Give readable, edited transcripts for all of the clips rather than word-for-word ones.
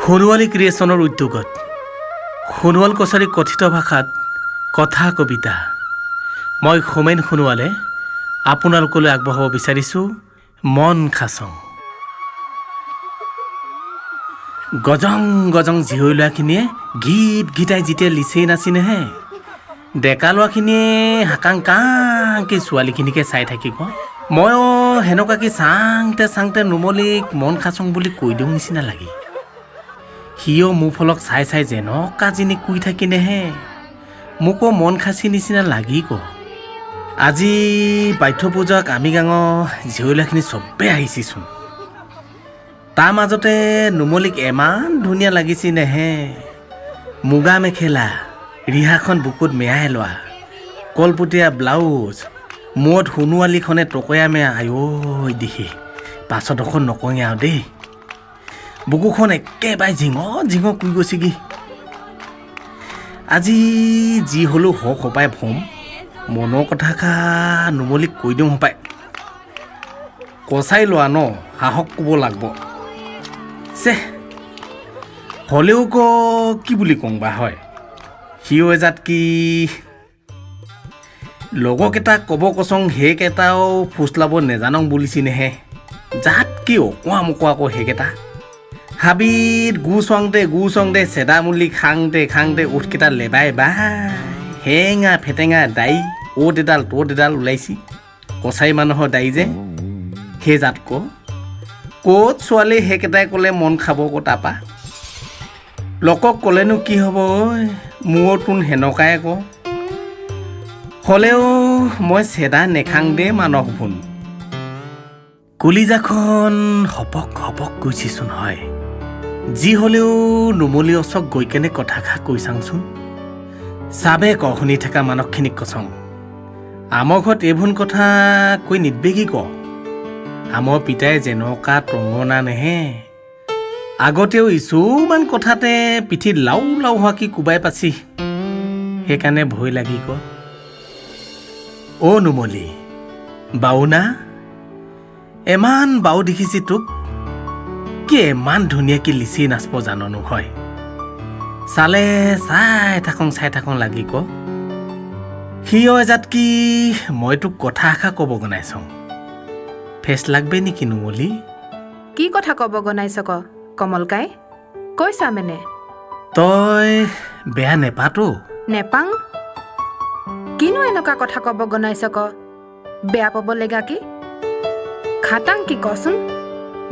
সোণোৱালী ক্ৰিয়েশ্যনৰ উদ্যোগত সোণোৱাল কছাৰী কথিত ভাষাত কথা কবিতা মই হোমেন সোণোৱালে আপোনালোকলৈ আগবঢ়াব বিচাৰিছোঁ মন খাচং। গজং গজং জীয়ৰী ল'ৰাখিনিয়ে গীত গীতাই যেতিয়া লিচেই নাচিনেহে ডেকা ল'ৰাখিনিয়ে হাকাং কাংকে ছোৱালীখিনিকে চাই থাকিব। ময়ো সেনেকুৱাকৈ চাংতে চাংতে নুমলীক মন খাচং বুলি কৈ দিওঁ নিচিনা লাগে। সিও মোৰ ফলক চাই চাই যেনকা জিনি কৈ থাকিনেহে মোকো মন খাচি নিচিনা লাগি ক। আজি বাধ্য পূজাক আমি গাঁৱৰ জীয়ৰীলাখিনি চবেই আহিছিচোন। তাৰ মাজতে নুমলীক ইমান ধুনীয়া লাগিছিনেহে। মুগা মেখেলা, ৰিহাখন বুকুত মেৰাই লোৱা, কলপতীয়া ব্লাউজ, মূৰত সোণোৱালীখনে টকৈয়া মেৰা আঐ দেখি পাছত অকণ নকওঁগৈ আৰু দেই। বুকুখন একেবাৰে ঝিঙৰ ঝিঙৰ কৈ গৈছেগৈ। আজি যি হ'লেও হওক সপাই ভম মনৰ কথাষা নুমলীক কৈ দিওঁ সপাই। কচাই লোৱা ন সাহস ক'ব লাগিব। চে হ'লেও কি বুলি কওঁ বা হয়। সিও এজাত কি লগৰকেইটাক ক'ব কচং সেইকেইটাও ফুচলাব নেজানং বুলিছিনেহে। জাত কি অকোৱা মকোৱা আকৌ সেইকেইটা হাবিত গু চং দে চেদামুলি খাংতে উঠকেইটা লেবাই বাই হেঙা ফেটেঙা দাই অ'ত এডাল ত'ত এডাল ওলাইছি। কছাৰী মানুহৰ দাই যে সেই জাত ক'ত ছোৱালী সেইকেইটাই ক'লে মন খাব আকৌ তাৰপা। লোকক ক'লেনো কি হ'ব ঐ, মোৰতোন সেনেকাই আকৌ। হ'লেও মই চেদা নেখাং দেই মানস ভোন। কলিজাখন হপক হপক গৈছিচোন হয়। যি হ'লেও নুমলী অচক গৈ কেনে কথাষা কৈ চাংচোন। চাবে ক শুনি থকা মানুহখিনিক কচং আমাৰ ঘৰত এইবোৰ কথা কৈ নিদবেগি ক। আমাৰ পিতাই যেনকা টঙনা নেহে আগতেও ইছুমান কথাতে পিঠিত লাও লাও হোৱা কি কোবাই পাছি। সেইকাৰণে ভয় লাগি ক। অ' নুমলী বাও না, এমান বাও দেখিছি তোক। কি ইমান ধুনীয়াকৈ লিচি নাচব জাননো হয়। চালে চাই থাকোঁ লাগি ক। সিও এজাত কি মই তোক কথা এষাৰ ক'ব গনাইছং। ফেচ লাগবে নেকি নুমলী? কি কথা ক'ব গনাইছ ক কমলকাই, কৈছা মানে? তই বেয়া নেপাতো? নেপাং। কিনো এনেকুৱা কথা ক'ব গনাইছ ক? বেয়া পাব লগা কি? খাটাং কি কচোন?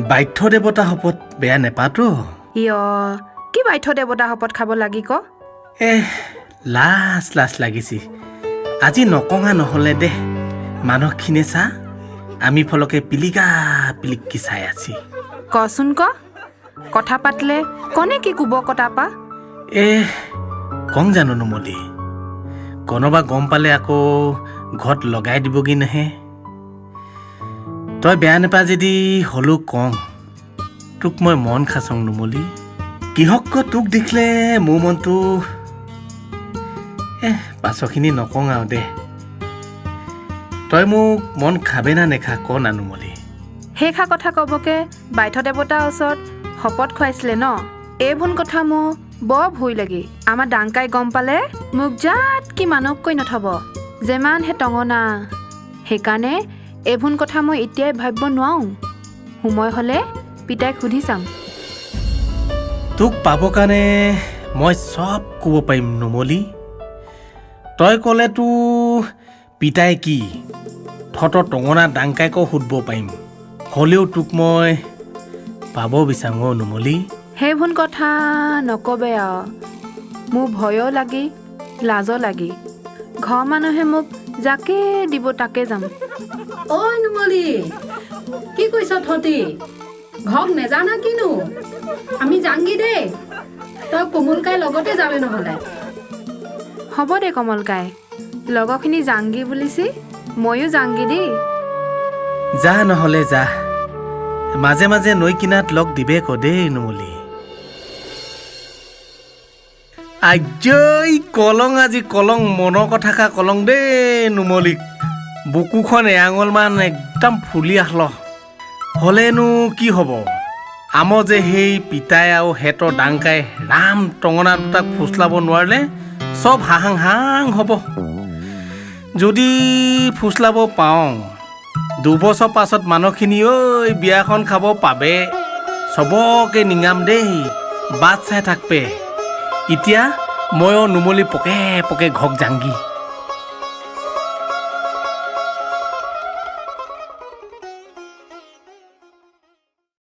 বাধ্য দেৱতা শপত বেয়া নেপাতো? ইয় কি বাধ্য দেৱতা শপত খাব লাগি ক? লাজ লাগিছি। আজি নকঙা নহ'লে দে। মানুহখিনিয়ে চা আমি ফলকে পিলিকি চাই আছি। কচোন ক, কথা পাতিলে কনে কি কোব কটাপা? কং জানো নুমলী, কোনোবা গম পালে আকৌ ঘৰত লগাই দিবগৈ নহে। তই বেয়া নেপা যদি হ'লেও কওঁ তোক মই মন খাচং নুমলী। কিহক তোক দেখিলে মোৰ মনটো পাছৰখিনি নকওঁ আৰু দে। তই মোক মন খাবে না নেখা ক না নুমলী? সেইষা কথা ক'বকে বাধ্য দেৱতাৰ ওচৰত শপত খুৱাইছিলে ন। এইবোৰ কথা মোৰ বৰ ভয় লাগি। আমাৰ ডাংকাই গম পালে মোক জাত কি মানুহক কৈ নথব যেমানহে টঙনা। সেইকাৰণে এইবোৰ কথা মই এতিয়াই ভাবিব নোৱাৰোঁ। সময় হ'লে পিতাইক সুধি চাম। তোক পাব কাৰণে মই চব ক'ব পাৰিম নুমলী। তই ক'লেতো পিতাই কি তহঁতৰ টঙনা ডাংকাইকো সুধিব পাৰিম। হ'লেও তোক মই পাব বিচাৰোঁ নুমলী। সেইবোৰ কথা নকবে আৰু। মোৰ ভয়ো লাগি লাজো লাগি। ঘৰৰ মানুহে মোক যাকে দিব তাকে যাম। ঐ নুমলী, কি কৈছ তহঁতি? ঘৰক নেজানা কিনো? আমি যাংগি দেই। তই কমলকাই লগতে যাবে নহ'লে। হ'ব দে কমলকাই, লগৰখিনি যাংগি বুলিছি ময়ো যাংগি দেই। যা নহ'লে যা, মাজে মাজে নৈ কিনাত লগ দিবে ক দেই নুমলী। আজি কলং মনৰ কথাষা কলং দেই নুমলীক। বুকুখন এআঙুলমান একদম ফুলি আহল। হ'লেনো কি হ'ব, আমৰ যে সেই পিতাই আৰু হেতৰ ডাংকাই ৰাম টঙনা দুটাক ফুচলাব নোৱাৰিলে চব হাঁহাং হাং হ'ব। যদি ফুচলাব পাওঁ 2 বছৰ পাছত মানুহখিনি ঐ বিয়াখন খাব পাবে। চবকে নিঙাম দেই, বাট চাই থাকবে। এতিয়া ময়ো নুমলি পকে পকে ঘক যাংগি।